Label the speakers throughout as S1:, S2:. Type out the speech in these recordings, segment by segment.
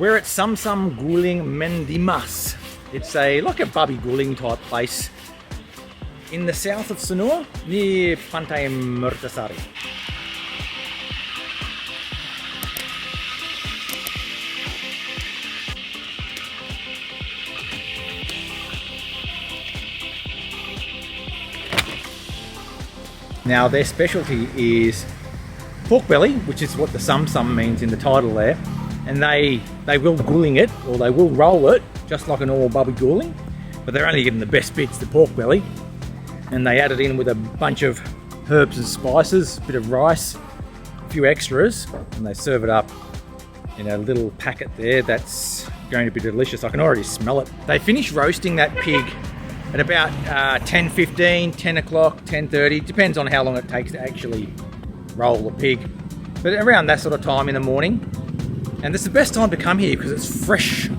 S1: We're at Sam Sam Guling Dimas. It's like a babi guling type place in the south of Sanur, near Pantai Merta. Now their specialty is pork belly, which is what the Sam Sam means in the title there, and they will guling it, or they will roll it just like a normal babi guling, but they're only getting the best bits, the pork belly, and they add it in with a bunch of herbs and spices, a bit of rice, a few extras, and they serve it up in a little packet there. That's going to be delicious. I can already smell it. They finish roasting that pig at about 10:15, 10 o'clock, 10:30, depends on how long it takes to actually roll the pig, but around that sort of time in the morning. And this is the best time to come here because it's fresh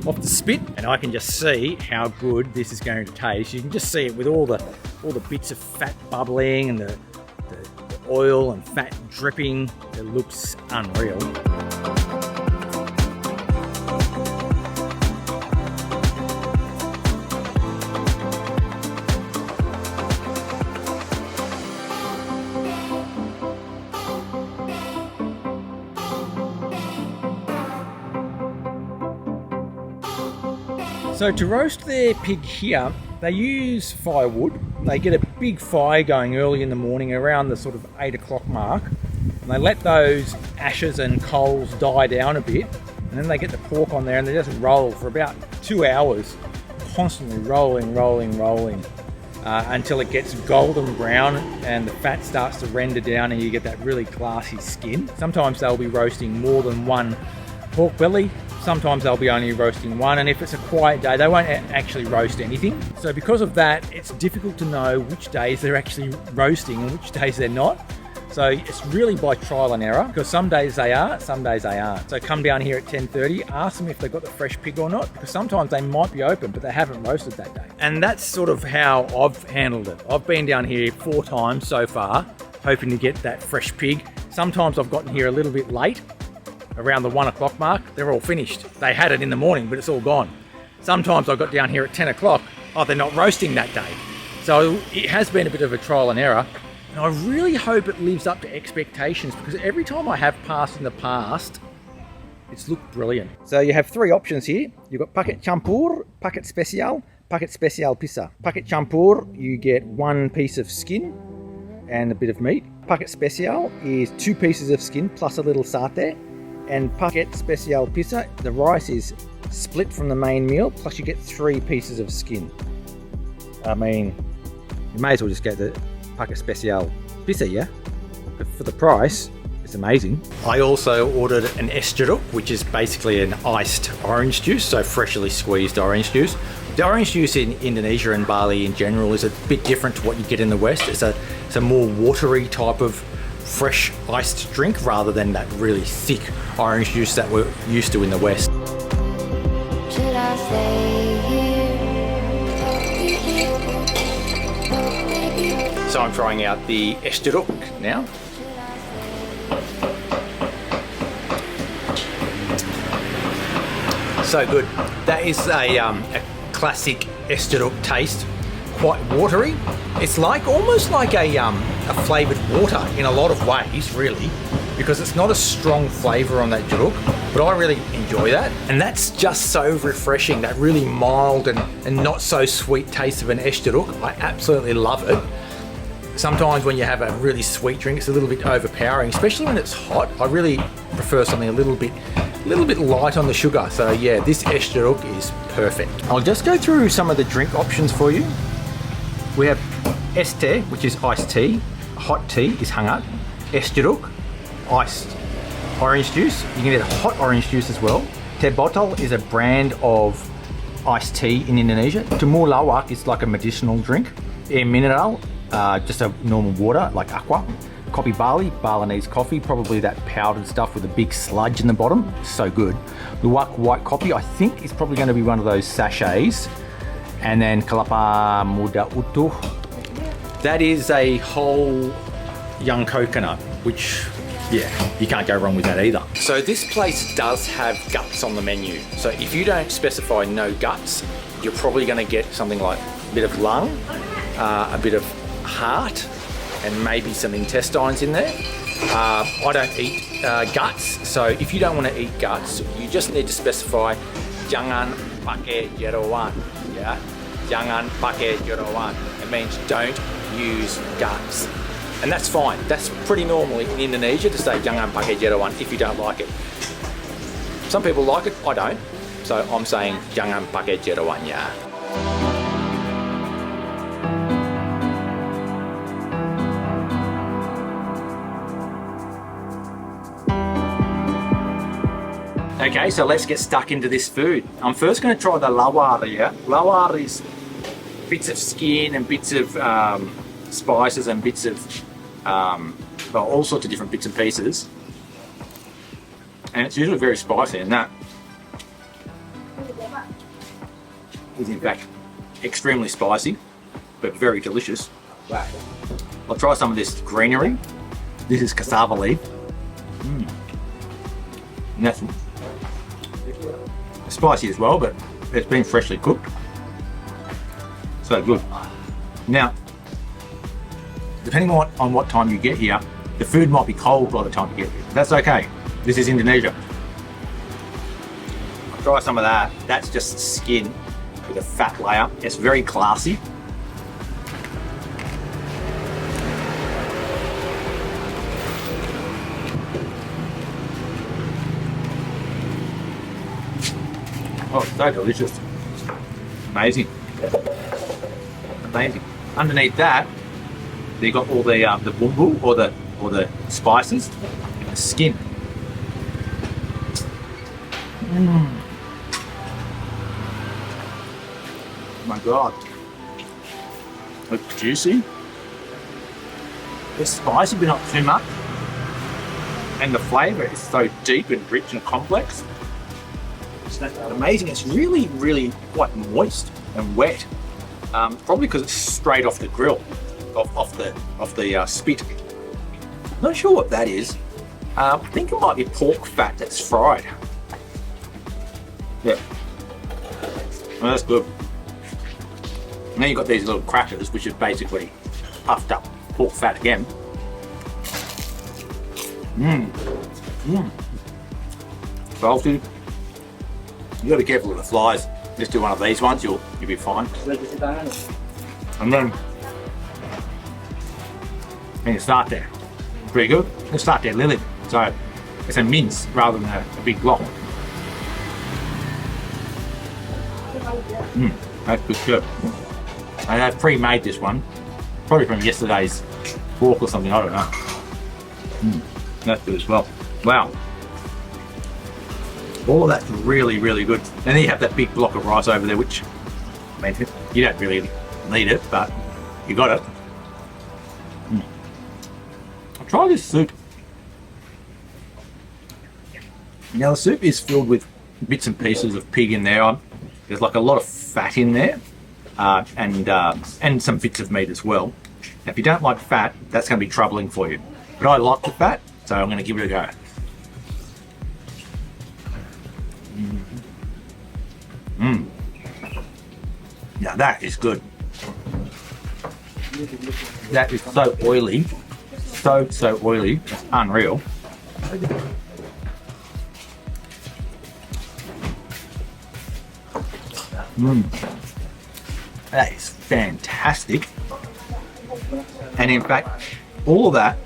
S1: off the spit, and I can just see how good this is going to taste. You can just see it with all the bits of fat bubbling and the oil and fat dripping. It looks unreal. So to roast their pig here, they use firewood. They get a big fire going early in the morning around the sort of 8 o'clock mark. And they let those ashes and coals die down a bit. And then they get the pork on there and they just roll for about 2 hours, constantly rolling, until it gets golden brown and the fat starts to render down and you get that really classy skin. Sometimes they'll be roasting more than one pork belly. Sometimes they'll be only roasting one, and if it's a quiet day, they won't actually roast anything. So because of that, it's difficult to know which days they're actually roasting and which days they're not. So it's really by trial and error, because some days they are, some days they aren't. So come down here at 10:30, ask them if they've got the fresh pig or not, because sometimes they might be open, but they haven't roasted that day. And that's sort of how I've handled it. I've been down here 4 times so far, hoping to get that fresh pig. Sometimes I've gotten here a little bit late, around the 1 o'clock mark. They're all finished. They had it in the morning, but it's all gone. Sometimes I got down here at 10 o'clock. Oh, they're not roasting that day. So it has been a bit of a trial and error. And I really hope it lives up to expectations, because every time I have passed in the past, it's looked brilliant. So you have 3 options here. You've got packet champur, packet special pizza. Packet champur, you get 1 piece of skin and a bit of meat. Packet special is 2 pieces of skin plus a little satay. And packet special pizza, the rice is split from the main meal, plus you get 3 pieces of skin. I mean, you may as well just get the packet special pizza, yeah? But for the price, it's amazing. I also ordered an Estero, which is basically an iced orange juice, so freshly squeezed orange juice. The orange juice in Indonesia and Bali in general is a bit different to what you get in the West. It's a more watery type of fresh iced drink rather than that really thick orange juice that we're used to in the West.
S2: Should I stay here?
S1: So I'm trying out the Estero now. So good. That is a classic Estero taste. Quite watery. It's almost like a flavoured water in a lot of ways, really, because it's not a strong flavour on that jeruk, but I really enjoy that. And that's just so refreshing, that really mild and not so sweet taste of an Estero. I absolutely love it. Sometimes when you have a really sweet drink, it's a little bit overpowering, especially when it's hot. I really prefer something a little bit light on the sugar. So yeah, this Estero is perfect. I'll just go through some of the drink options for you. We have Este, which is iced tea. Hot tea is hangat. Estero, iced orange juice. You can get a hot orange juice as well. Teh botol is a brand of iced tea in Indonesia. Temulawak is like a medicinal drink. Air mineral, just a normal water like aqua. Kopi Bali, Balinese coffee, probably that powdered stuff with a big sludge in the bottom. So good. Luwak white coffee, I think is probably going to be one of those sachets. And then kelapa muda utuh. That is a whole young coconut, which Yeah, you can't go wrong with that either. So this place does have guts on the menu. So if you don't specify no guts, you're probably going to get something like a bit of lung, a bit of heart, and maybe some intestines in there. I don't eat guts, so if you don't want to eat guts, you just need to specify jangan pakai jerawan. Yeah, jangan pakai jerawan. It means don't use guts. And that's fine. That's pretty normal in Indonesia to say jangan pakai jerawan if you don't like it. Some people like it, I don't. So I'm saying jangan pakai jerawan ya. Okay, so let's get stuck into this food. I'm first going to try the lawar here. Lawar is bits of skin and bits of spices and bits of well, all sorts of different bits and pieces. And it's usually very spicy, and that is in fact extremely spicy, but very delicious. I'll try some of this greenery. This is cassava leaf. And that's spicy as well, but it's been freshly cooked. So good. Now, depending on what time you get here, the food might be cold by the time you get here. That's okay. This is Indonesia. I'll try some of that. That's just skin with a fat layer. It's very classy. Oh, it's so delicious. Amazing. Amazing. Underneath that, they got all the bumbu or the spices and the skin. Oh my god. It's juicy. It's spicy but not too much. And the flavour is so deep and rich and complex. It's amazing. It's really, really quite moist and wet. Probably because it's straight off the grill, off the spit. Not sure what that is. I think it might be pork fat that's fried. Yeah, well, that's good. And then you've got these little crackers, which are basically puffed up pork fat again. Salty. You gotta be careful with the flies. Just do one of these ones, you'll be fine. And then you start there. Pretty good. Let's start there, Lily. So it's a mince rather than a big block. That's good too. And I've pre-made this one, probably from yesterday's pork or something, I don't know. That's good as well. Wow. All of that's really, really good. And then you have that big block of rice over there, which, I mean, you don't really need it, but you got it. I'll try this soup. Now the soup is filled with bits and pieces of pig in there. There's like a lot of fat in there, and some bits of meat as well. Now, if you don't like fat, that's going to be troubling for you. But I like the fat, so I'm going to give it a go. Now that is good. That is so oily, so oily. It's unreal. That is fantastic. And in fact, all of that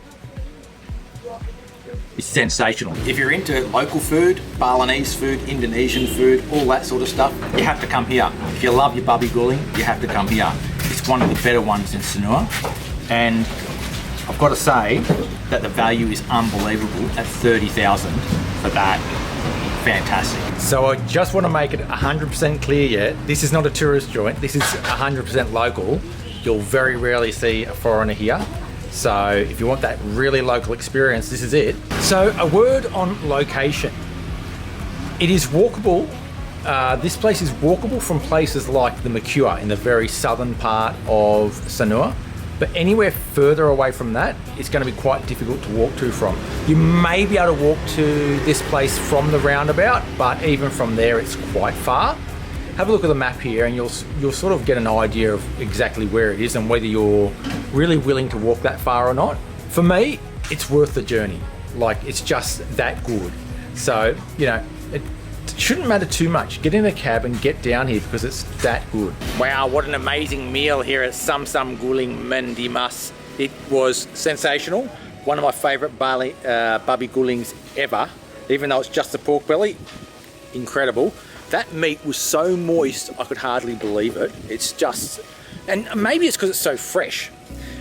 S1: is sensational. If you're into local food, Balinese food, Indonesian food, all that sort of stuff, you have to come here. If you love your babi guling, you have to come here. It's one of the better ones in Sanur. And I've got to say that the value is unbelievable at 30,000 for that. Fantastic. So I just want to make it 100% clear yet. This is not a tourist joint. This is 100% local. You'll very rarely see a foreigner here. So if you want that really local experience, this is it. So a word on location. It is walkable. This place is walkable from places like the Merta in the very southern part of Sanur. But anywhere further away from that, it's going to be quite difficult to walk to from. You may be able to walk to this place from the roundabout, but even from there, it's quite far. Have a look at the map here and you'll sort of get an idea of exactly where it is and whether you're really willing to walk that far or not. For me, it's worth the journey. Like, it's just that good. So, you know, it shouldn't matter too much. Get in a cab and get down here because it's that good. Wow, what an amazing meal here at Sam Sam Guling Dimas. It was sensational. One of my favourite Bali babi gulings ever. Even though it's just the pork belly, incredible. That meat was so moist, I could hardly believe it. It's just, and maybe it's because it's so fresh.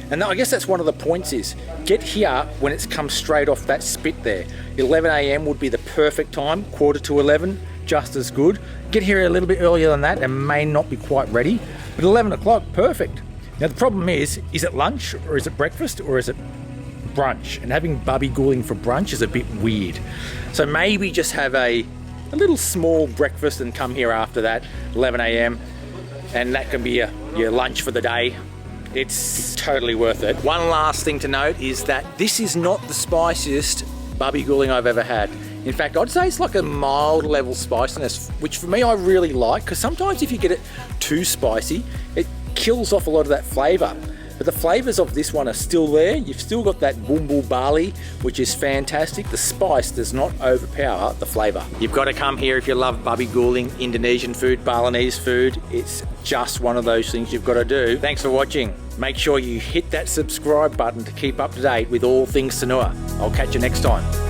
S1: And I guess that's one of the points is, get here when it's come straight off that spit there. 11 AM would be the perfect time, quarter to 11, just as good. Get here a little bit earlier than that and may not be quite ready, but 11 o'clock, perfect. Now the problem is it lunch or is it breakfast or is it brunch? And having babi guling for brunch is a bit weird. So maybe just have a little small breakfast and come here after that, 11 AM, and that can be your lunch for the day. It's totally worth it. One last thing to note is that this is not the spiciest babi guling I've ever had. In fact, I'd say it's like a mild level spiciness, which for me I really like, because sometimes if you get it too spicy, it kills off a lot of that flavour. But the flavours of this one are still there. You've still got that bumbu barley, which is fantastic. The spice does not overpower the flavour. You've got to come here if you love babi guling, Indonesian food, Balinese food. It's just one of those things you've got to do. Thanks for watching. Make sure you hit that subscribe button to keep up to date with all things Sanur. I'll catch you next time.